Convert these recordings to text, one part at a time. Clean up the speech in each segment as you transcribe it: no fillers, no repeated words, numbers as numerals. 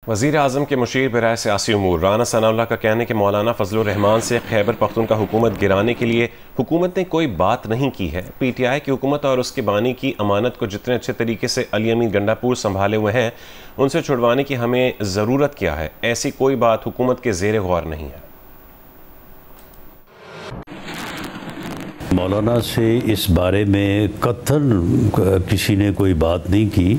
وزیر اعظم کے مشیر برائے سیاسی امور رانا ثناء اللہ کا کہنا ہے کہ مولانا فضل الرحمان سے خیبر پختونخوا حکومت گرانے کے لیے حکومت نے کوئی بات نہیں کی ہے۔ پی ٹی آئی کی حکومت اور اس کے بانی کی امانت کو جتنے اچھے طریقے سے علی امین گنڈا پور سنبھالے ہوئے ہیں ان سے چھڑوانے کی ہمیں ضرورت کیا ہے، ایسی کوئی بات حکومت کے زیر غور نہیں ہے۔ مولانا سے اس بارے میں قطعاً کسی نے کوئی بات نہیں کی،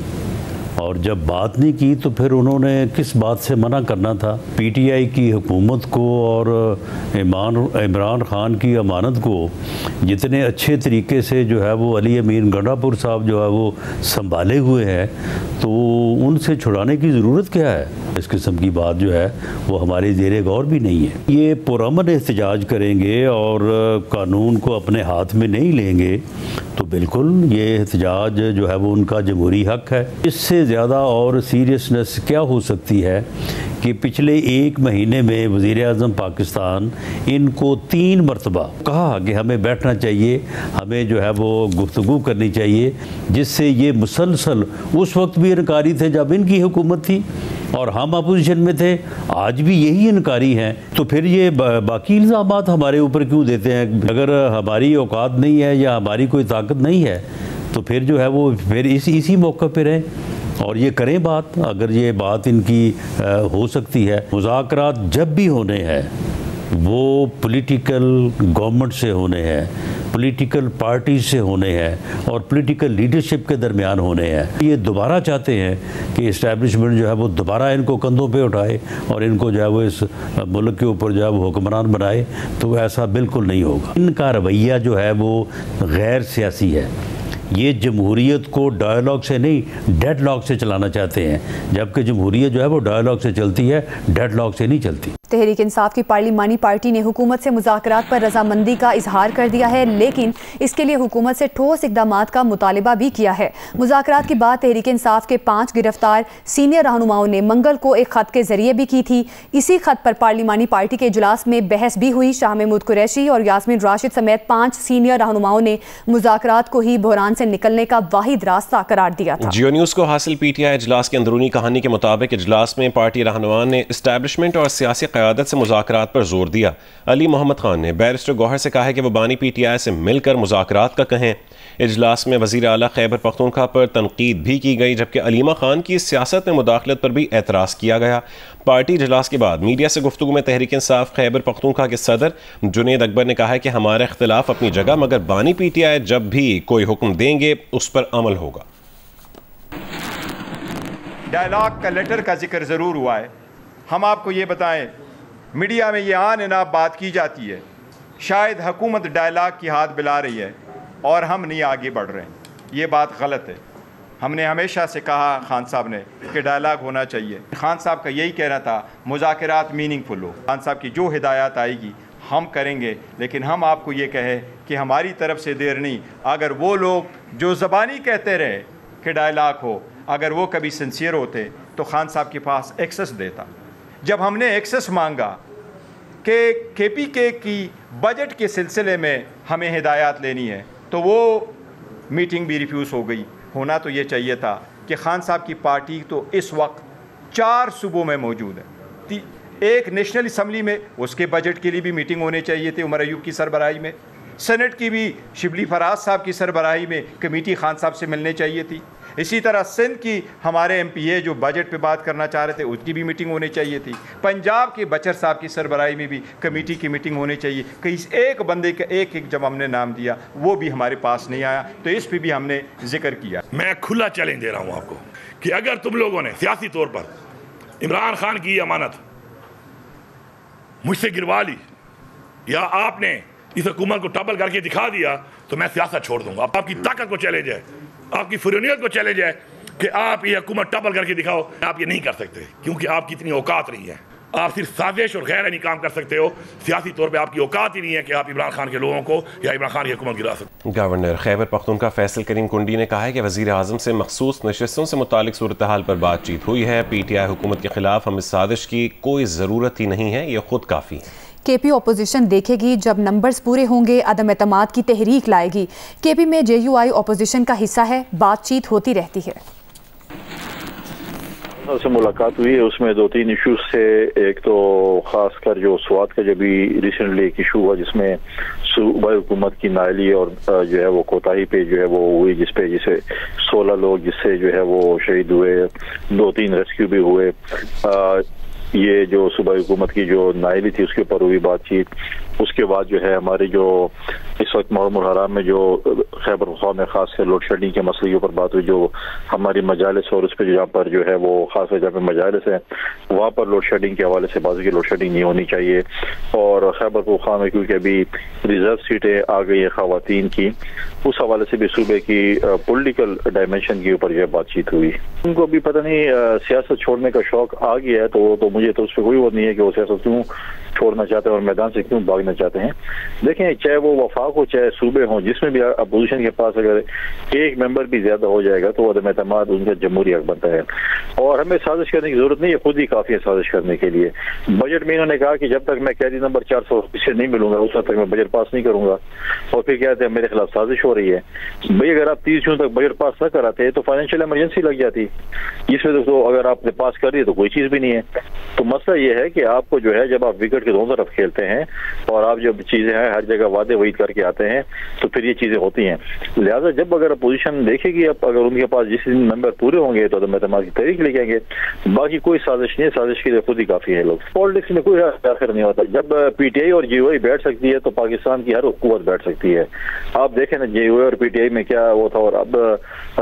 اور جب بات نہیں کی تو پھر انہوں نے کس بات سے منع کرنا تھا؟ پی ٹی آئی کی حکومت کو اور عمران خان کی امانت کو جتنے اچھے طریقے سے جو ہے وہ علی امین گنڈا پور صاحب جو ہے وہ سنبھالے ہوئے ہیں، تو ان سے چھڑانے کی ضرورت کیا ہے؟ اس قسم کی بات جو ہے وہ ہمارے زیر غور بھی نہیں ہے۔ یہ پرامن احتجاج کریں گے اور قانون کو اپنے ہاتھ میں نہیں لیں گے تو بالکل یہ احتجاج جو ہے وہ ان کا جمہوری حق ہے۔ اس سے زیادہ اور سیریسنس کیا ہو سکتی ہے کہ پچھلے ایک مہینے میں وزیر اعظم پاکستان ان کو 3 مرتبہ کہا کہ ہمیں بیٹھنا چاہیے، ہمیں جو ہے وہ گفتگو کرنی چاہیے، جس سے یہ مسلسل اس وقت بھی انکاری تھے جب ان کی حکومت تھی اور ہم اپوزیشن میں تھے، آج بھی یہی انکاری ہیں، تو پھر یہ باقی الزامات ہمارے اوپر کیوں دیتے ہیں؟ اگر ہماری اوقات نہیں ہے یا ہماری کوئی طاقت نہیں ہے تو پھر جو ہے وہ پھر اسی موقع پہ رہیں اور یہ کریں بات، اگر یہ بات ان کی ہو سکتی ہے۔ مذاکرات جب بھی ہونے ہیں وہ پولیٹیکل گورنمنٹ سے ہونے ہیں، پولیٹیکل پارٹیز سے ہونے ہیں اور پولیٹیکل لیڈرشپ کے درمیان ہونے ہیں۔ یہ دوبارہ چاہتے ہیں کہ اسٹیبلشمنٹ جو ہے وہ دوبارہ ان کو کندھوں پہ اٹھائے اور ان کو جو ہے وہ اس ملک کے اوپر جو ہے وہ حکمران بنائے، تو ایسا بالکل نہیں ہوگا۔ ان کا رویہ جو ہے وہ غیر سیاسی ہے، یہ جمہوریت کو ڈائیلاگ سے نہیں ڈیڈ لاگ سے چلانا چاہتے ہیں، جبکہ جمہوریت جو ہے وہ ڈائیلاگ سے چلتی ہے، ڈیڈ لاگ سے نہیں چلتی۔ تحریک انصاف کی پارلیمانی پارٹی نے حکومت سے مذاکرات پر رضامندی کا اظہار کر دیا ہے، لیکن اس کے لیے حکومت سے ٹھوس اقدامات کا مطالبہ بھی کیا ہے۔ مذاکرات کے بعد تحریک انصاف کے 5 گرفتار سینئر رہنماؤں نے منگل کو ایک خط کے ذریعے بھی کی تھی۔ اسی خط پر پارلیمانی پارٹی کے اجلاس میں بحث بھی ہوئی۔ شاہ محمود قریشی اور یاسمین راشد سمیت 5 سینئر رہنماؤں نے مذاکرات کو ہی بحران سے نکلنے کا واحد راستہ قرار دیا تھا۔ جیو نیوز کو حاصل پی ٹی آئی اجلاس کی اندرونی کہانی کے مطابق اجلاس میں پارٹی رہنماؤں نے اسٹیبلشمنٹ اور سیاسی قیادت سے مذاکرات پر زور دیا۔ علی محمد خان نے بیرسٹر گوہر سے کہا ہے کہ وہ بانی پی ٹی آئی سے مل کر مذاکرات کا کہیں۔ اجلاس میں وزیر اعلیٰ خیبر پختونخوا پر تنقید بھی کی گئی، جبکہ علیمہ خان کی سیاست میں مداخلت پر بھی اعتراض کیا گیا۔ پارٹی اجلاس کے بعد میڈیا سے گفتگو میں تحریک انصاف خیبر پختونخوا کے صدر جنید اکبر نے کہا ہے کہ ہمارا اختلاف اپنی جگہ، مگر بانی پی ٹی آئی جب بھی کوئی حکم دیں گے اس پر عمل ہوگا۔ ڈائیلاگ کا لیٹر کا ذکر ضرور ہوا ہے، ہم آپ کو یہ بتائیں میڈیا میں یہ آن اناب بات کی جاتی ہے، شاید حکومت ڈائیلاگ کی ہاتھ بلا رہی ہے اور ہم نہیں آگے بڑھ رہے ہیں، یہ بات غلط ہے۔ ہم نے ہمیشہ سے کہا خان صاحب نے کہ ڈائیلاگ ہونا چاہیے، خان صاحب کا یہی کہنا تھا مذاکرات میننگ فل ہو، خان صاحب کی جو ہدایات آئے گی ہم کریں گے، لیکن ہم آپ کو یہ کہیں کہ ہماری طرف سے دیر نہیں، اگر وہ لوگ جو زبانی کہتے رہے کہ ڈائیلاگ ہو، اگر وہ کبھی سنسیئر ہوتے تو خان صاحب کے پاس ایکسس دیتا۔ جب ہم نے ایکسس مانگا کہ کے پی کے کی بجٹ کے سلسلے میں ہمیں ہدایات لینی ہے تو وہ میٹنگ بھی ریفیوز ہو گئی۔ ہونا تو یہ چاہیے تھا کہ خان صاحب کی پارٹی تو اس وقت 4 صوبوں میں موجود ہے، ایک نیشنل اسمبلی میں اس کے بجٹ کے لیے بھی میٹنگ ہونے چاہیے تھی عمر ایوب کی سربراہی میں، سینٹ کی بھی شبلی فراز صاحب کی سربراہی میں کمیٹی خان صاحب سے ملنے چاہیے تھی، اسی طرح سندھ کی ہمارے ایم پی اے جو بجٹ پہ بات کرنا چاہ رہے تھے اس کی بھی میٹنگ ہونی چاہیے تھی، پنجاب کے بچر صاحب کی سربراہی میں بھی کمیٹی کی میٹنگ ہونی چاہیے، کہ اس ایک بندے کا ایک جب ہم نے نام دیا وہ بھی ہمارے پاس نہیں آیا، تو اس پہ بھی ہم نے ذکر کیا۔ میں کھلا چیلنج دے رہا ہوں آپ کو کہ اگر تم لوگوں نے سیاسی طور پر عمران خان کی امانت مجھ سے گروا لی یا آپ نے اس حکومت کو ٹبل کر کے دکھا دیا تو میں سیاست چھوڑ دوں گا۔ آپ کی طاقت کو چیلنج ہے، آپ کی فرونیت کو چیلنج ہے کہ آپ یہ حکومت ٹبل کر کے دکھاؤ، آپ یہ نہیں کر سکتے کیونکہ آپ کی اتنی اوقات نہیں ہے۔ آپ صرف سازش اور غیر نہیں کام کر سکتے ہو، سیاسی طور پہ آپ کی اوقات ہی نہیں ہے کہ آپ عمران خان کے لوگوں کو یا عمران خان کی حکومت گرا سکتے۔ گورنر خیبر پختونخوا فیصل کریم کنڈی نے کہا ہے کہ وزیر اعظم سے مخصوص نشستوں سے متعلق صورتحال پر بات چیت ہوئی ہے، پی ٹی آئی حکومت کے خلاف ہم اس سازش کی کوئی ضرورت ہی نہیں ہے، یہ خود کافی ہے۔ کے پی اپوزیشن دیکھے گی، جب نمبرز پورے ہوں گے عدم اعتماد کی تحریک لائے گی۔ کے پی میں جے یو آئی اپوزیشن کا حصہ ہے، بات چیت ہوتی رہتی ہے۔ صاحب سے ملاقات ہوئی ہے، اس میں 2-3 ایشوز سے، ایک تو خاص کر جو سوات کا جب بھی ریسنٹلی ایک ایشو ہوا جس میں صوبائی حکومت کی نااہلی اور جو ہے وہ کوتاہی پہ جو ہے وہ ہوئی، جسے 16 لوگ جس سے جو ہے وہ شہید ہوئے، 2-3 ریسکیو بھی ہوئے. یہ جو صوبائی حکومت کی جو نااہلی تھی اس کے اوپر ہوئی بات چیت. اس کے بعد جو ہے ہمارے جو اس وقت محرم الحرام میں جو خیبر پختونخوا میں خاص سے لوڈ شیڈنگ کے مسئلے کے اوپر بات ہوئی، جو ہماری مجالس اور اس پہ جہاں پر جو ہے وہ خاص جہاں پہ مجالس ہیں وہاں پر لوڈ شیڈنگ کے حوالے سے بازو کی لوڈ شیڈنگ نہیں ہونی چاہیے. اور خیبر پختونخوا میں کیونکہ ابھی ریزرو سیٹیں آ گئی ہیں خواتین کی، اس حوالے سے بھی صوبے کی پولیٹیکل ڈائمینشن کے اوپر جو ہے بات چیت ہوئی. ان کو بھی پتہ نہیں سیاست چھوڑنے کا شوق آ گیا ہے، تو مجھے تو اس پہ کوئی وہ نہیں ہے کہ وہ سیاست کیوں چھوڑنا چاہتے ہیں اور میدان سے کیوں بھاگنا چاہتے ہیں. دیکھیں چاہے وہ وفاق ہو چاہے صوبے ہوں، جس میں بھی اپوزیشن کے پاس اگر ایک ممبر بھی زیادہ ہو جائے گا تو عدم اعتماد ان کا جمہوری حق بنتا ہے. اور ہمیں سازش کرنے کی ضرورت نہیں ہے، خود ہی کافی ہے سازش کرنے کے لیے. بجٹ میں انہوں نے کہا کہ جب تک میں قیدی نمبر 400 سے نہیں ملوں گا اس وقت تک میں بجٹ پاس نہیں کروں گا. اور پھر کہتے ہیں میرے خلاف سازش ہو رہی ہے. بھائی اگر آپ 30 جون تک بجٹ پاس نہ کراتے تو فائنینشیل ایمرجنسی لگ جاتی، جس میں تو اگر آپ نے پاس کر دی تو کوئی چیز بھی نہیں ہے. تو مسئلہ یہ ہے کہ آپ کو جو ہے جب آپ وکٹ کے دونوں طرف کھیلتے ہیں اور آپ جب چیزیں ہیں ہر جگہ وعدے وعید کر کے آتے ہیں تو پھر یہ چیزیں ہوتی ہیں. لہٰذا جب اگر اپوزیشن دیکھے گی اب اگر ان کے پاس جس دن نمبر پورے ہوں گے تو عدم اعتماد کی تحریک لے جائیں گے. باقی کوئی سازش نہیں ہے، سازش کے لیے خود ہی کافی ہے. لوگ پالیٹکس میں کوئی آخر نہیں ہوتا. جب پی ٹی آئی اور جے یو آئی بیٹھ سکتی ہے تو پاکستان کی ہر قوت بیٹھ سکتی ہے. آپ دیکھیں نا جے یو آئی اور پی ٹی آئی میں کیا وہ تھا. اور اب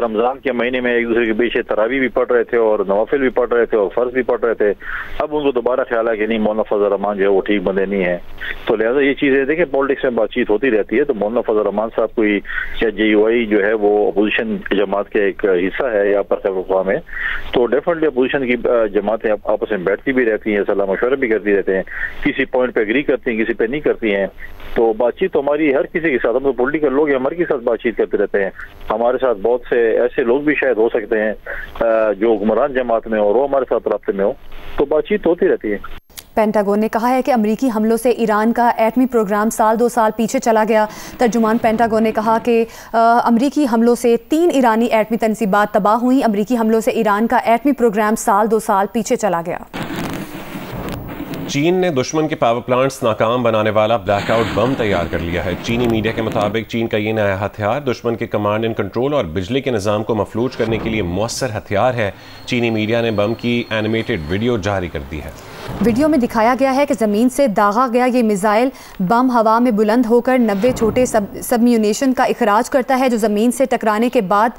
رمضان کے مہینے میں ایک دوسرے کے پیچھے تراویح بھی پڑھ رہے تھے اور نوافل بھی پڑھ رہے تھے اور فرض بھی پڑھ رہے تھے. اب ان کو دوبارہ خیال ہے کہ نہیں مولانا فضل الرحمان جو ہے وہ ٹھیک بندے نہیں ہیں. تو لہٰذا یہ چیزیں دیکھیں پالیٹکس میں بات چیت ہوتی رہتی ہے. تو مولانا فضل الرحمان صاحب کوئی یا جے یو آئی جو ہے وہ اپوزیشن جماعت کا ایک حصہ ہے یہاں پر خیبر پختونخوا میں، تو ڈیفینیٹلی اپوزیشن کی جماعتیں آپس میں بیٹھتی بھی رہتی ہیں، صلاح مشورہ بھی کرتی رہتے ہیں، کسی پوائنٹ پہ اگری کرتی ہیں کسی پہ نہیں کرتی ہیں. تو بات چیت تو ہماری ہر کسی کے ساتھ، ہم تو پولیٹیکل لوگ ہیں، ہمارے کے ساتھ بات چیت کرتے رہتے ہیں. ہمارے ساتھ بہت سے ایسے لوگ بھی شاید ہو سکتے ہیں جو حکمران جماعت میں اور وہ ہمارے ساتھ رابطے میں ہو، تو بات چیت ہوتی رہتی ہے. پینٹاگون نے کہا ہے کہ امریکی حملوں سے ایران کا ایٹمی پروگرام 2 سال پیچھے چلا گیا. ترجمان پینٹاگون نے کہا کہ امریکی حملوں سے 3 ایرانی ایٹمی تنصیبات تباہ ہوئیں. امریکی حملوں سے ایران کا ایٹمی پروگرام 2 سال پیچھے چلا گیا. چین نے دشمن کے پاور پلانٹس ناکام بنانے والا بلیک آؤٹ بم تیار کر لیا ہے. چینی میڈیا کے مطابق چین کا یہ نیا ہتھیار دشمن کے کمانڈ اینڈ کنٹرول اور بجلی کے نظام کو مفلوج کرنے کے لیے مؤثر ہتھیار ہے. چینی میڈیا نے بم کی اینیمیٹڈ ویڈیو جاری کر دی ہے. ویڈیو میں دکھایا گیا ہے کہ زمین سے داغا گیا یہ میزائل بم ہوا میں بلند ہو کر 90 چھوٹے سب میونیشن کا اخراج کرتا ہے جو زمین سے ٹکرانے کے بعد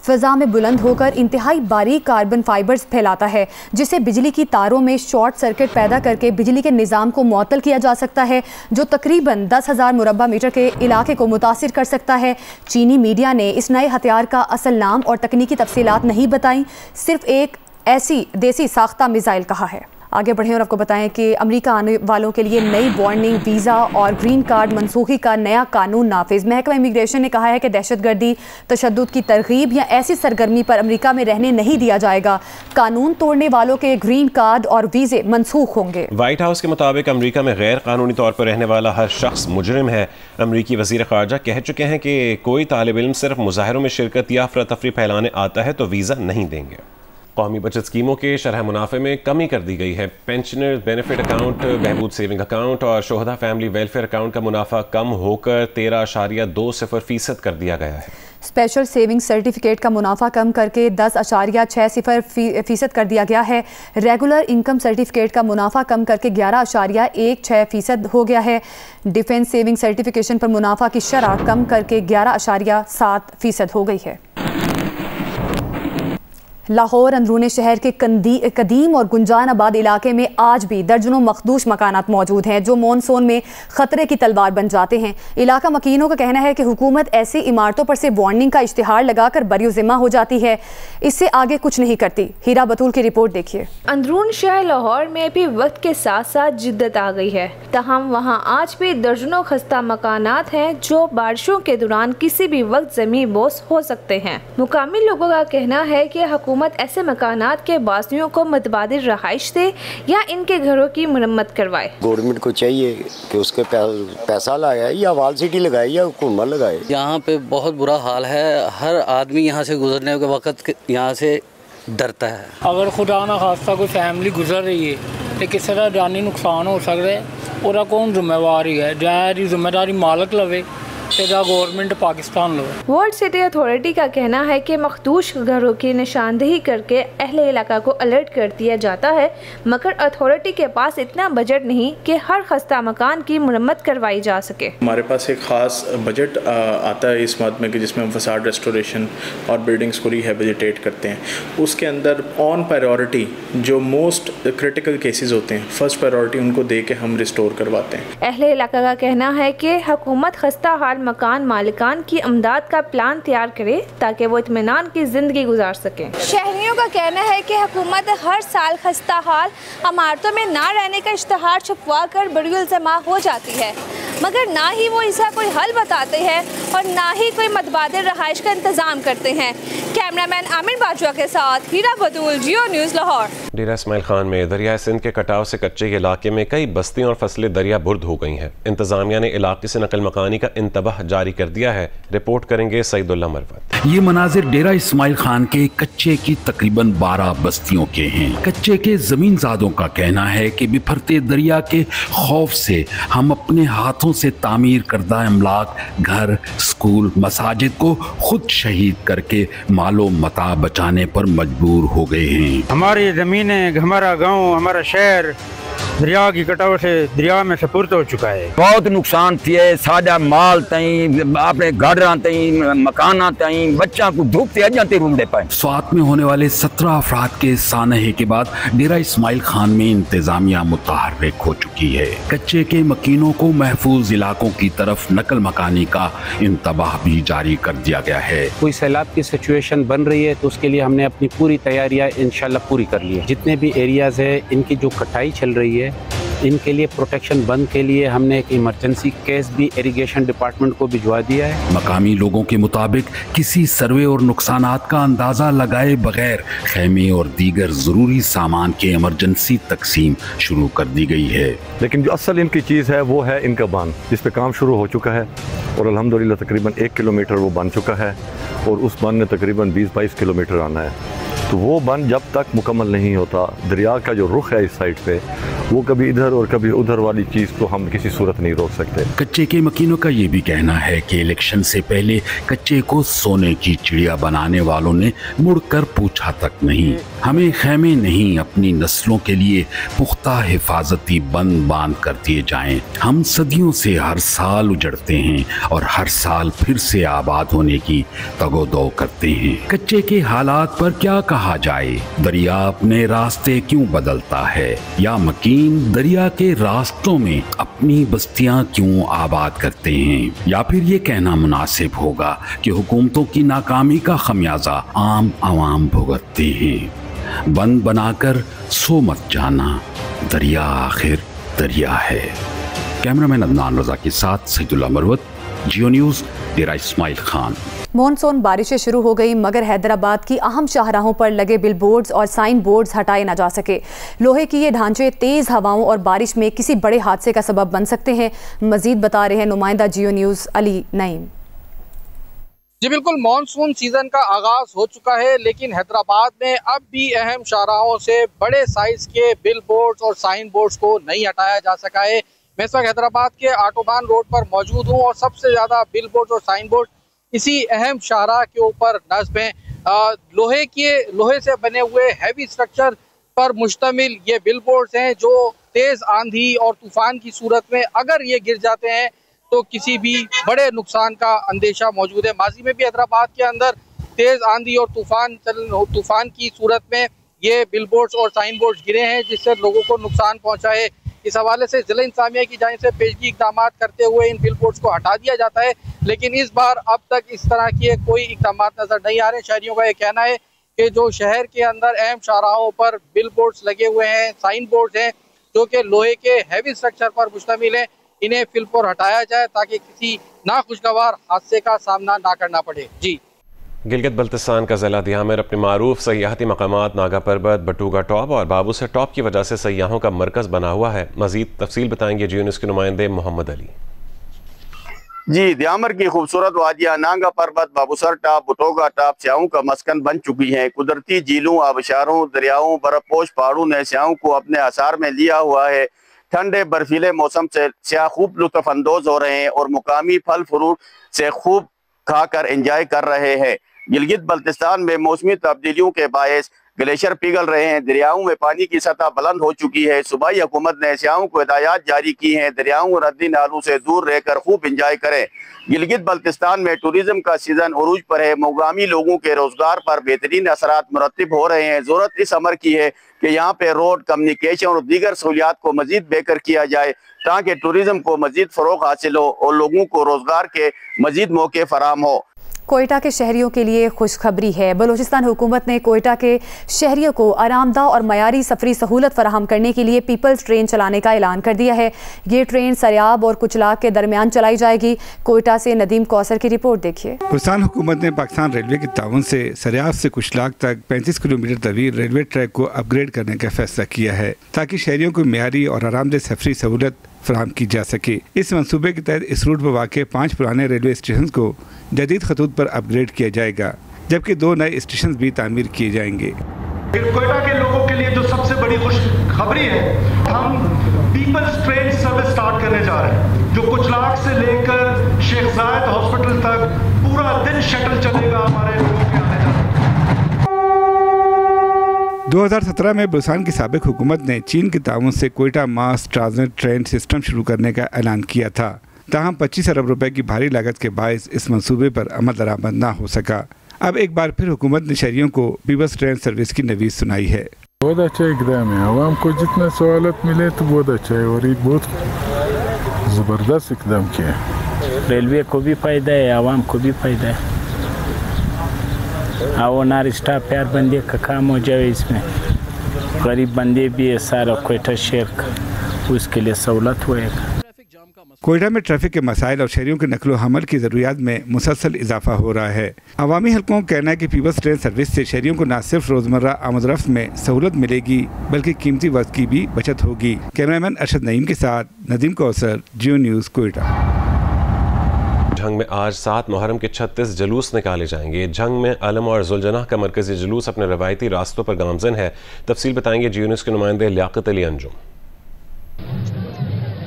فضا میں بلند ہو کر انتہائی باریک کاربن فائبرز پھیلاتا ہے جسے بجلی کی تاروں میں شارٹ سرکٹ پیدا کر کے بجلی کے نظام کو معطل کیا جا سکتا ہے جو تقریباً 10,000 مربع میٹر کے علاقے کو متاثر کر سکتا ہے. چینی میڈیا نے اس نئے ہتھیار کا اصل نام اور تکنیکی تفصیلات نہیں بتائیں، صرف ایک ایسی دیسی ساختہ میزائل کہا ہے. آگے بڑھیں اور آپ کو بتائیں کہ امریکہ آنے والوں کے لیے نئی وارننگ ویزا اور گرین کارڈ منسوخی کا نیا قانون نافذ. محکمہ امیگریشن نے کہا ہے کہ دہشت گردی، تشدد کی ترغیب یا ایسی سرگرمی پر امریکہ میں رہنے نہیں دیا جائے گا. قانون توڑنے والوں کے گرین کارڈ اور ویزے منسوخ ہوں گے. وائٹ ہاؤس کے مطابق امریکہ میں غیر قانونی طور پر رہنے والا ہر شخص مجرم ہے. امریکی وزیر خارجہ کہہ چکے ہیں کہ کوئی طالب علم صرف مظاہروں میں شرکت یا افراتفری پھیلانے آتا ہے تو ویزا نہیں دیں گے. قومی بچت اسکیموں کے شرح منافع میں کمی کر دی گئی ہے. پینشنر بینیفٹ اکاؤنٹ، بہبود سیونگ اکاؤنٹ اور شہداء فیملی ویلفیئر اکاؤنٹ کا منافع کم ہو کر 13.20% کر دیا گیا ہے. اسپیشل سیونگ سرٹیفکیٹ کا منافع کم کر کے 10.60% کر دیا گیا ہے. ریگولر انکم سرٹیفکیٹ کا منافع کم کر کے 11.16% ہو گیا ہے. ڈیفنس سیونگ سرٹیفکیشن پر منافع کی شرح کم کر کے 11.7% ہو گئی ہے. لاہور اندرون شہر کے قدیم اور گنجان آباد علاقے میں آج بھی درجنوں مخدوش مکانات موجود ہیں جو مونسون میں خطرے کی تلوار بن جاتے ہیں. علاقہ مکینوں کا کہنا ہے کہ حکومت ایسی عمارتوں پر سے وارننگ کا اشتہار لگا کر بری ذمہ ہو جاتی ہے، اس سے آگے کچھ نہیں کرتی. ہیرا بطول کی رپورٹ دیکھیے. اندرون شہر لاہور میں بھی وقت کے ساتھ ساتھ جدت آ گئی ہے، تاہم وہاں آج بھی درجنوں خستہ مکانات ہیں جو بارشوں کے دوران کسی بھی وقت زمین بوس ہو سکتے ہیں. مقامی لوگوں کا کہنا ہے کہ حکومت ایسے مکانات کے باسنیوں کو متبادل رہائش دے یا ان کے گھروں کی مرمت کروائے. گورنمنٹ کو چاہیے کہ اس کے پیسہ لگائے یا وال سٹی لگائے یا حکومت لگائے. یہاں پہ بہت برا حال ہے. ہر آدمی یہاں سے گزرنے کے وقت یہاں سے ڈرتا ہے. اگر خدا نہ خواستہ کوئی فیملی گزر رہی ہے تو کس طرح جانی نقصان ہو سکتا ہے اور کون ذمہ واری ہے؟ جہاں ذمہ داری مالک لوے گورنمنٹ پاکستان لو. ورلڈ سٹی اتھارٹی کا کہنا ہے کہ مخدوش گھروں کی نشاندہی کر کے اہل علاقہ کو الرٹ کر دیا جاتا ہے، مگر اتھارٹی کے پاس اتنا بجٹ نہیں کہ ہر خستہ مکان کی مرمت کروائی جا سکے. ہمارے پاس ایک خاص بجٹ آتا ہے اس بات میں کہ جس میں ہم فساد ریسٹوریشن اور بلڈنگز کو ریہیبلیٹیٹ کرتے ہیں. اس کے اندر آن پرائیورٹی جو موسٹ کرٹیکل کیسز ہوتے ہیں، فرسٹ پرائیورٹی ان کو دے کے ہم ریسٹور کرواتے ہیں. اہل علاقہ کا کہنا ہے کہ حکومت خستہ حال مکان مالکان کی امداد کا پلان تیار کرے تاکہ وہ اطمینان کی زندگی گزار سکیں. شہریوں کا کہنا ہے کہ حکومت ہر سال خستہ حال عمارتوں میں نہ رہنے کا اشتہار چھپوا کر بڑی الزامہ ہو جاتی ہے، مگر نہ ہی وہ اس کا کوئی حل بتاتے ہیں اور نہ ہی کوئی متبادل رہائش کا انتظام کرتے ہیں. کیمرہ مین عامر باجوہ کے ساتھ ہیرا بدول، جیو نیوز لاہور. ڈیرہ اسماعیل خان میں دریائے سندھ کے کٹاؤ سے کچے علاقے میں کئی بستیاں اور فصلیں دریا برد ہو گئی ہیں. انتظامیہ نے علاقے سے نقل مکانی کا انتباہ جاری کر دیا ہے. رپورٹ کریں گے سعید اللہ مروت. یہ مناظر ڈیرہ اسماعیل خان کے کچے کی تقریباً 12 بستیوں کے ہیں. کچے کے زمین زادوں کا کہنا ہے کہ بپھرتے دریا کے خوف سے ہم اپنے ہاتھوں سے تعمیر کردہ املاک، گھر، سکول، مساجد کو خود شہید کر کے مال و متاع بچانے پر مجبور ہو گئے ہیں. ہماری زمینیں، ہمارا گاؤں، ہمارا شہر دریا کی کٹاؤ سے دریا میں سپرد ہو چکا ہے. بہت نقصان تھے ساڈا مال تائیں، اپنے گھراں تائیں، مکاناں تائیں، بچوں کو دھوپ تے اجاں تے روندے پئے. سوات میں ہونے والے 17 افراد کے سانحے کے بعد ڈیرہ اسماعیل خان میں انتظامیہ متحرک ہو چکی ہے. کچے کے مکینوں کو محفوظ علاقوں کی طرف نقل مکانی کا انتباہ بھی جاری کر دیا گیا ہے. کوئی سیلاب کی سچویشن بن رہی ہے تو اس کے لیے ہم نے اپنی پوری تیاریاں انشاءاللہ پوری کر لی ہے. جتنے بھی ایریاز ہیں ان کی جو کٹائی چل رہی ہے ان کے لیے پروٹیکشن بند کے لیے ہم نے ایک ایمرجنسی کیس بھی ایریگیشن ڈپارٹمنٹ کو بھجوا دیا ہے. مقامی لوگوں کے مطابق کسی سروے اور نقصانات کا اندازہ لگائے بغیر خیمے اور دیگر ضروری سامان کے ایمرجنسی تقسیم شروع کر دی گئی ہے. لیکن جو اصل ان کی چیز ہے وہ ہے ان کا باندھ، جس پہ کام شروع ہو چکا ہے اور الحمدللہ تقریباً 1 کلومیٹر وہ بن چکا ہے اور اس باندھ نے تقریباً 20-22 کلومیٹر آنا ہے. تو وہ بند جب تک مکمل نہیں ہوتا، دریا کا جو رخ ہے اس سائڈ پہ وہ کبھی ادھر اور کبھی ادھر والی چیز کو ہم کسی صورت نہیں روک سکتے. کچے کے مکینوں کا یہ بھی کہنا ہے کہ الیکشن سے پہلے کچے کو سونے کی چڑیا بنانے والوں نے مڑ کر پوچھا تک نہیں. ہمیں خیمے نہیں، اپنی نسلوں کے لیے پختہ حفاظتی بند باندھ کر دیے جائیں. ہم صدیوں سے ہر سال اجڑتے ہیں اور ہر سال پھر سے آباد ہونے کی تگ و دو کرتے ہیں. کچے کے حالات پر کیا کہا جائے؟ دریا اپنے راستے کیوں بدلتا ہے؟ یا مکین دریا کے راستوں میں اپنی بستیاں کیوں آباد کرتے ہیں؟ یا پھر یہ کہنا مناسب ہوگا کہ حکومتوں کی ناکامی کا خمیازہ عام عوام بھگتتے ہیں. بند بنا کر سو مت جانا، دریا آخر دریا ہے. کیمرہ مین عدنان رضا کے ساتھ سعید اللہ مروت، جیو نیوز، ڈیرہ اسماعیل خان. مونسون بارشیں شروع ہو گئی مگر حیدرآباد کی اہم شاہراہوں پر لگے بل بورڈز اور سائن بورڈز ہٹائے نہ جا سکے. لوہے کی یہ ڈھانچے تیز ہواؤں اور بارش میں کسی بڑے حادثے کا سبب بن سکتے ہیں. مزید بتا رہے ہیں نمائندہ جیو نیوز علی نعیم. جی بالکل، مانسون سیزن کا آغاز ہو چکا ہے لیکن حیدرآباد میں اب بھی اہم شاہراہوں سے بڑے سائز کے بل بورڈز اور سائن بورڈز کو نہیں ہٹایا جا سکا ہے. میں اس وقت حیدرآباد کے آٹوبان روڈ پر موجود ہوں اور سب سے زیادہ بل بورڈز اور سائن بورڈ اسی اہم شاہراہ کے اوپر نصب ہیں. لوہے سے بنے ہوئے ہیوی سٹرکچر پر مشتمل یہ بل بورڈز ہیں جو تیز آندھی اور طوفان کی صورت میں اگر یہ گر جاتے ہیں تو کسی بھی بڑے نقصان کا اندیشہ موجود ہے. ماضی میں بھی حیدرآباد کے اندر تیز آندھی اور طوفان کی صورت میں یہ بل بورڈز اور سائن بورڈز گرے ہیں جس سے لوگوں کو نقصان پہنچا ہے. اس حوالے سے ضلع انتظامیہ کی جانب سے پیشگی اقدامات کرتے ہوئے ان بل بورڈز کو ہٹا دیا جاتا ہے لیکن اس بار اب تک اس طرح کے کوئی اقدامات نظر نہیں آ رہے. شہریوں کا یہ کہنا ہے کہ جو شہر کے اندر اہم شاہراہوں پر بل بورڈز لگے ہوئے ہیں، سائن بورڈز ہیں جو کہ لوہے کے ہیوی سٹرکچر پر مشتمل ہیں، انہیں فی الفور ہٹایا جائے تاکہ کسی ناخوشگوار حادثے کا سامنا نہ کرنا پڑے. جی گلگت بلتستان کا ضلع دیامر اپنے معروف سیاحتی مقامات ناگا پربت، بٹوگا ٹاپ اور بابوسر ٹاپ کی وجہ سے سیاحوں کا مرکز بنا ہوا ہے. مزید تفصیل بتائیں گے جیو نیوز کے نمائندے محمد علی. جی دیامر کی خوبصورت وادیاں نانگا پربت، بابوسر ٹاپ، بٹوگا ٹاپ سیاحوں کا مسکن بن چکی ہیں۔ قدرتی جھیلوں، آبشاروں، دریاؤں، برف پوش پہاڑوں نے سیاحوں کو اپنے اثار میں لیا ہوا ہے۔ ٹھنڈے برفیلے موسم سے سیاح خوب لطف اندوز ہو رہے ہیں اور مقامی پھل فروٹ سے خوب کھا کر انجوائے کر رہے ہیں۔ گلگت بلتستان میں موسمی تبدیلیوں کے باعث گلیشر پگھل رہے ہیں، دریاؤں میں پانی کی سطح بلند ہو چکی ہے۔ صوبائی حکومت نے سیاحوں کو ہدایات جاری کی ہیں، دریاؤں اور ردی نالوں سے دور رہ کر خوب انجوائے کریں۔ گلگت بلتستان میں ٹوریزم کا سیزن عروج پر ہے، مقامی لوگوں کے روزگار پر بہترین اثرات مرتب ہو رہے ہیں۔ ضرورت اس امر کی ہے کہ یہاں پہ روڈ، کمیونیکیشن اور دیگر سہولیات کو مزید بہتر کیا جائے تاکہ ٹوریزم کو مزید فروغ حاصل ہو اور لوگوں کو روزگار کے مزید موقع فراہم ہو۔ کوئٹہ کے شہریوں کے لیے خوشخبری ہے۔ بلوچستان حکومت نے کوئٹہ کے شہریوں کو آرام دہ اور معیاری سفری سہولت فراہم کرنے کے لیے پیپلز ٹرین چلانے کا اعلان کر دیا ہے۔ یہ ٹرین سریاب اور کچلاک کے درمیان چلائی جائے گی۔ کوئٹہ سے ندیم کوثر کی رپورٹ دیکھیے۔ بلوچستان حکومت نے پاکستان ریلوے کے تعاون سے سریاب سے کچلاک تک 35 کلومیٹر طویل ریلوے ٹریک کو اپ گریڈ کرنے کا فیصلہ کیا ہے تاکہ شہریوں کو معیاری اور آرام دہ سفری سہولت فراہم کی جا سکے۔ اس منصوبے کے تحت اس روٹ پر واقع 5 پرانے ریلوے اسٹیشن کو جدید خطوط پر اپ گریڈ کیا جائے گا، جبکہ 2 نئے اسٹیشن بھی تعمیر کیے جائیں گے۔ کوئٹہ کے لوگوں کے لیے جو سب سے بڑی خوشخبری ہے، ہم پیپلز ٹرین سروس سٹارٹ کرنے جا رہے ہیں، جو کچلاک سے لے کر شیخ زاید ہاسپٹل تک پورا دن شٹل چلے گا ہمارے لوگوں کے آنے جانے۔ 2017 میں بلوچستان کی سابق حکومت نے چین کے تعاون سے کوئٹہ ماس ٹرانزٹ ٹرین سسٹم شروع کرنے کا اعلان کیا تھا، تاہم 25 ارب روپے کی بھاری لاگت کے باعث اس منصوبے پر عمل درآمد نہ ہو سکا۔ اب ایک بار پھر حکومت نے شہریوں کو پیپلز ٹرین سروس کی نوید سنائی ہے۔ بہت اچھا اقدام ہے، عوام کو جتنا سہولت ملے تو بہت اچھا ہے اور یہ بہت زبردست اقدام کیا ہے۔ ریلوے کو بھی فائدہ ہے، عوام کو بھی فائدہ ہے، اور نارشتہ پیار بندے کا کام ہو جائے، اس میں غریب بندے بھی ہے، سارا کوئٹہ شہر کا اس کے لیے سہولت ہوئے گا۔ کوئٹہ میں ٹریفک کے مسائل اور شہریوں کے نقل و حمل کی ضروریات میں مسلسل اضافہ ہو رہا ہے۔ عوامی حلقوں کا کہنا ہے کہ پیپلز ٹرین سروس سے شہریوں کو نہ صرف روزمرہ آمد و رفت میں سہولت ملے گی بلکہ قیمتی وقت کی بھی بچت ہوگی۔ کیمرامین ارشد نعیم کے ساتھ ندیم کوثر، جیو نیوز کوئٹہ۔ جھنگ میں آج 7 محرم کے 36 جلوس نکالے جائیں گے۔ جھنگ میں علم اور ذوالجناح کا مرکزی جلوس اپنے روایتی راستوں پر گامزن ہے۔ تفصیل بتائیں گے جیو نیوز کے نمائندے لیاقت علی انجم۔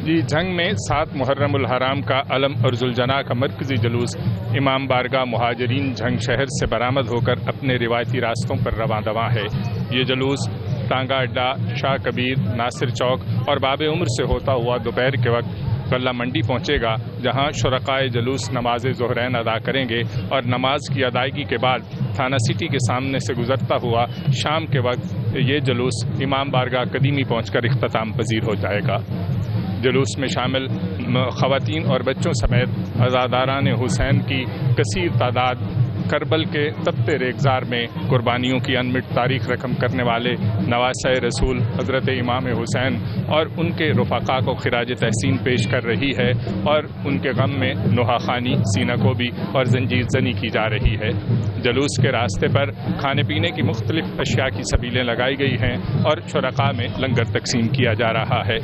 جی، جھنگ میں 7 محرم الحرام کا علم اور ذوالجناح کا مرکزی جلوس امام بارگاہ مہاجرین جھنگ شہر سے برآمد ہو کر اپنے روایتی راستوں پر رواں دواں ہے۔ یہ جلوس ٹانگا اڈا، شاہ کبیر، ناصر چوک اور باب عمر سے ہوتا ہوا دوپہر کے وقت غلہ منڈی پہنچے گا، جہاں شرکائے جلوس نماز ظہرین ادا کریں گے اور نماز کی ادائیگی کے بعد تھانہ سٹی کے سامنے سے گزرتا ہوا شام کے وقت یہ جلوس امام بارگاہ قدیمی پہنچ کر اختتام پذیر ہو جائے گا۔ جلوس میں شامل خواتین اور بچوں سمیت عزاداران حسین کی کثیر تعداد کربل کے تپتے ریگزار میں قربانیوں کی انمٹ تاریخ رقم کرنے والے نواسۂ رسول حضرت امام حسین اور ان کے رفقا کو خراج تحسین پیش کر رہی ہے اور ان کے غم میں نوحہ خوانی، سینہ کوبی اور زنجیر زنی کی جا رہی ہے۔ جلوس کے راستے پر کھانے پینے کی مختلف اشیاء کی سبیلیں لگائی گئی ہیں اور شرکاء میں لنگر تقسیم کیا جا رہا ہے۔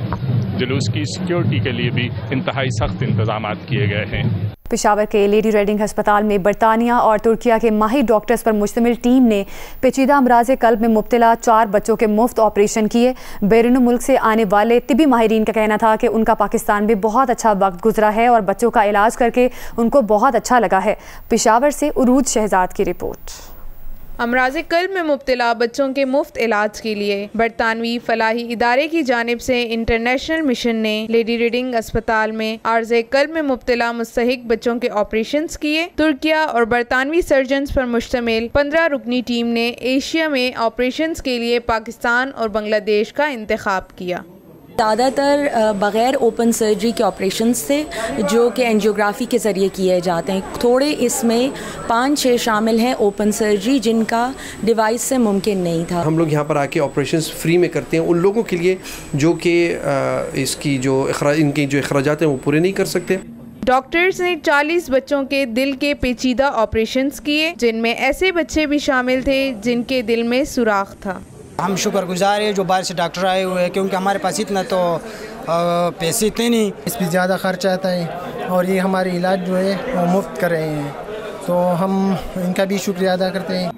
جلوس کی سیکیورٹی کے لیے بھی انتہائی سخت انتظامات کیے گئے ہیں۔ پشاور کے لیڈی ریڈنگ ہسپتال میں برطانیہ اور ترکیہ کے ماہر ڈاکٹرز پر مشتمل ٹیم نے پیچیدہ امراض قلب میں مبتلا 4 بچوں کے مفت آپریشن کیے۔ بیرون ملک سے آنے والے طبی ماہرین کا کہنا تھا کہ ان کا پاکستان میں بہت اچھا وقت گزرا ہے اور بچوں کا علاج کر کے ان کو بہت اچھا لگا ہے۔ پشاور سے عروج شہزاد کی رپورٹ۔ امراض قلب میں مبتلا بچوں کے مفت علاج کے لیے برطانوی فلاحی ادارے کی جانب سے انٹرنیشنل مشن نے لیڈی ریڈنگ اسپتال میں عارض قلب میں مبتلا مستحق بچوں کے آپریشنز کیے۔ ترکیہ اور برطانوی سرجنز پر مشتمل 15 رکنی ٹیم نے ایشیا میں آپریشنز کے لیے پاکستان اور بنگلہ دیش کا انتخاب کیا۔ زیادہ تر بغیر اوپن سرجری کے آپریشنز تھے جو کہ اینجیوگرافی کے ذریعے کیے جاتے ہیں۔ تھوڑے اس میں 5-6 شامل ہیں اوپن سرجری جن کا ڈیوائس سے ممکن نہیں تھا۔ ہم لوگ یہاں پر آ کے آپریشنز فری میں کرتے ہیں ان لوگوں کے لیے جو کہ اس کی ان کے جو اخراجات ہیں وہ پورے نہیں کر سکتے۔ ڈاکٹرز نے 40 بچوں کے دل کے پیچیدہ آپریشنز کیے جن میں ایسے بچے بھی شامل تھے جن کے دل میں سوراخ تھا۔ ہم شکر گزار ہیں جو باہر سے ڈاکٹر آئے ہوئے ہیں کیونکہ ہمارے پاس اتنا تو پیسے اتنے نہیں، اس پہ زیادہ خرچ آتا ہے اور یہ ہمارے علاج جو ہے وہ مفت کر رہے ہیں، تو ہم ان کا بھی شکریہ ادا کرتے ہیں۔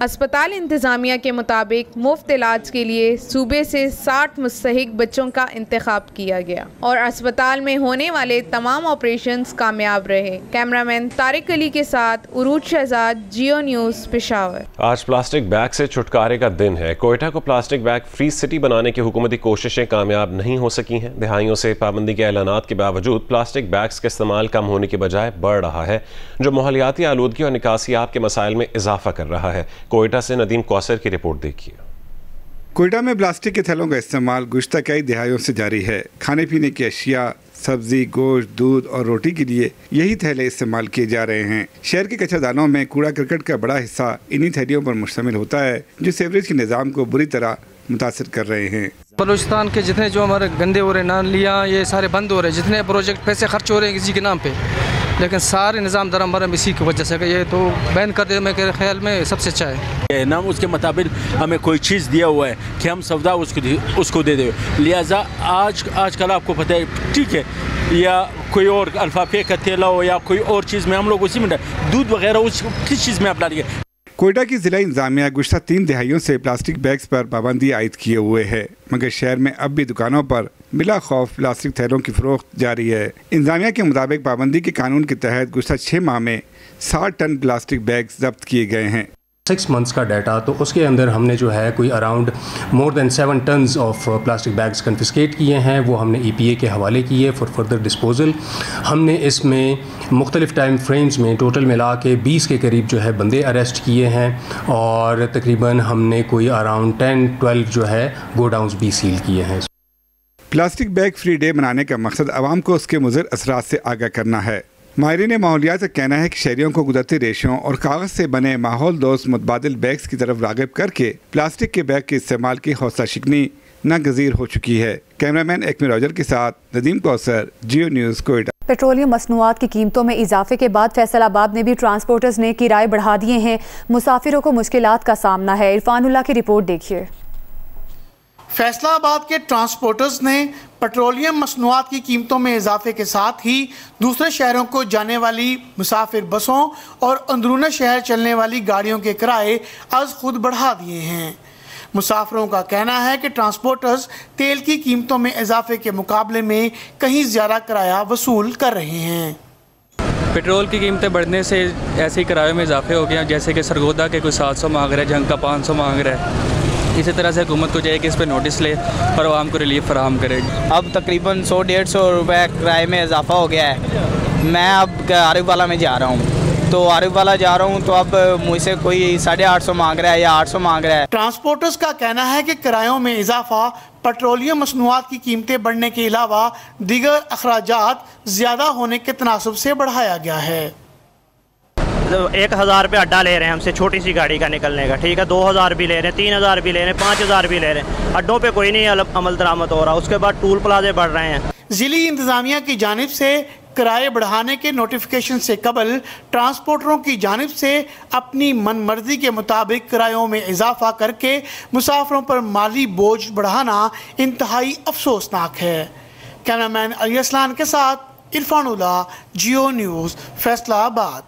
اسپتال انتظامیہ کے مطابق مفت علاج کے لیے صوبے سے 60 مستحق بچوں کا انتخاب کیا گیا اور اسپتال میں ہونے والے تمام آپریشنز کامیاب رہے۔ کیمرامین طارق علی کے ساتھ عروج شہزاد، جیو نیوز، پشاور۔ آج پلاسٹک بیگ سے چھٹکارے کا دن ہے۔ کوئٹہ کو پلاسٹک بیگ فری سٹی بنانے کی حکومتی کوششیں کامیاب نہیں ہو سکی ہیں۔ دہائیوں سے پابندی کے اعلانات کے باوجود پلاسٹک بیگز کا استعمال کم ہونے کے بجائے بڑھ رہا ہے، جو ماحولیاتی آلودگی اور نکاسیات کے مسائل میں اضافہ کر رہا ہے۔ کوئٹہ سے ندیم کوثر کی رپورٹ دیکھیے۔ کوئٹہ میں پلاسٹک کے تھیلوں کا استعمال گزشتہ کئی دہائیوں سے جاری ہے۔ کھانے پینے کی اشیاء، سبزی، گوشت، دودھ اور روٹی کے لیے یہی تھیلے استعمال کیے جا رہے ہیں۔ شہر کے کچرا دانوں میں کوڑا کرکٹ کا بڑا حصہ انہی تھیلیوں پر مشتمل ہوتا ہے، جو سیوریج کے نظام کو بری طرح متاثر کر رہے ہیں۔ بلوچستان کے جتنے جو ہمارے گندے ہو رہے نالیاں، یہ سارے بند ہو رہے ہیں، جتنے پروجیکٹ پیسے خرچ ہو رہے ہیں کسی کے نام پہ، لیکن سارے نظام درم برم اسی کی وجہ سے، یہ تو بین کر دے میرے خیال میں سب سے اچھا ہے۔ نام اس کے مطابق ہمیں کوئی چیز دیا ہوا ہے کہ ہم سودا اس کو دے دیں، لہٰذا آج کل آپ کو پتہ ہے، ٹھیک ہے، یا کوئی اور الفافے کا تیلا ہو یا کوئی اور چیز میں ہم لوگ اسی میں دودھ وغیرہ اس کس چیز میں اپنا لیا۔ کوئٹہ کی ضلع انتظامیہ گزشتہ 3 دہائیوں سے پلاسٹک بیگز پر پابندی عائد کیے ہوئے ہے، مگر شہر میں اب بھی دکانوں پر بلا خوف پلاسٹک تھیلوں کی فروخت جاری ہے۔ انتظامیہ کے مطابق پابندی کے قانون کے تحت گزشتہ 6 ماہ میں 60 ٹن پلاسٹک بیگز ضبط کیے گئے ہیں۔ 6 months کا ڈیٹا، تو اس کے اندر ہم نے جو ہے کوئی around more than 7 tons of plastic bags confiscated کیے ہیں، وہ ہم نے EPA کے حوالے کیے فار فردر ڈسپوزل۔ ہم نے اس میں مختلف ٹائم فریمز میں ٹوٹل ملا کے 20 کے قریب جو ہے بندے اریسٹ کیے ہیں، اور تقریباً ہم نے کوئی اراؤنڈ 10-12 جو ہے گوڈاؤنز بھی سیل کیے ہیں۔ پلاسٹک بیگ فری ڈے منانے کا مقصد عوام کو اس کے مضر اثرات سے آگاہ کرنا ہے۔ ماہرین ماحولیات کا کہنا ہے کہ شہریوں کو قدرتی ریشوں اور کاغذ سے بنے ماحول دوست متبادل بیگز کی طرف راغب کر کے پلاسٹک کے بیگ کے استعمال کی حوصلہ شکنی ناگزیر ہو چکی ہے۔ کیمرامین ایکمی روجر کے ساتھ ندیم کوثر، جیو نیوز، کوئٹہ۔ پیٹرولیم مصنوعات کی قیمتوں میں اضافے کے بعد فیصل آباد میں بھی ٹرانسپورٹرز نے کرائے بڑھا دیے ہیں۔ مسافروں کو مشکلات کا سامنا ہے۔ عرفان اللہ کی رپورٹ دیکھیے۔ فیصل آباد کے ٹرانسپورٹرز نے پیٹرولیم مصنوعات کی قیمتوں میں اضافے کے ساتھ ہی دوسرے شہروں کو جانے والی مسافر بسوں اور اندرون شہر چلنے والی گاڑیوں کے کرائے از خود بڑھا دیے ہیں۔ مسافروں کا کہنا ہے کہ ٹرانسپورٹرز تیل کی قیمتوں میں اضافے کے مقابلے میں کہیں زیادہ کرایہ وصول کر رہے ہیں۔ پیٹرول کی قیمتیں بڑھنے سے ایسے ہی کرایوں میں اضافے ہو گیا، جیسے کہ سرگودا کے کوئی 700 مانگ رہا ہے، جنگ کا 500 مانگ رہا ہے۔ اسی طرح سے حکومت کو چاہیے کہ اس پہ نوٹس لے اور عوام کو ریلیف فراہم کرے۔ اب تقریباً 100-150 روپے کرائے میں اضافہ ہو گیا ہے۔ میں اب عارف والا میں جا رہا ہوں، تو عارف والا جا رہا ہوں تو اب مجھ سے کوئی 850 مانگ رہا ہے یا 800 مانگ رہا ہے۔ ٹرانسپورٹرز کا کہنا ہے کہ کرایوں میں اضافہ پیٹرولیم مصنوعات کی قیمتیں بڑھنے کے علاوہ دیگر اخراجات زیادہ ہونے کے تناسب سے بڑھایا گیا ہے۔ 1000 روپے اڈا لے رہے ہیں ہم سے چھوٹی سی گاڑی کا نکلنے کا، ٹھیک ہے، 2000 بھی لے رہے ہیں، 3000 بھی لے رہے ہیں، 5000 بھی لے رہے ہیں۔ اڈوں پہ کوئی نہیں عمل درآمد ہو رہا۔ اس کے بعد ٹول پلازے بڑھ رہے ہیں۔ ضلعی انتظامیہ کی جانب سے کرائے بڑھانے کے نوٹیفیکیشن سے قبل ٹرانسپورٹروں کی جانب سے اپنی من مرضی کے مطابق کرایوں میں اضافہ کر کے مسافروں پر مالی بوجھ بڑھانا انتہائی افسوسناک ہے۔ کیمرامین علی اسلان کے ساتھ عرفان اللہ، جیو نیوز، فیصل آباد۔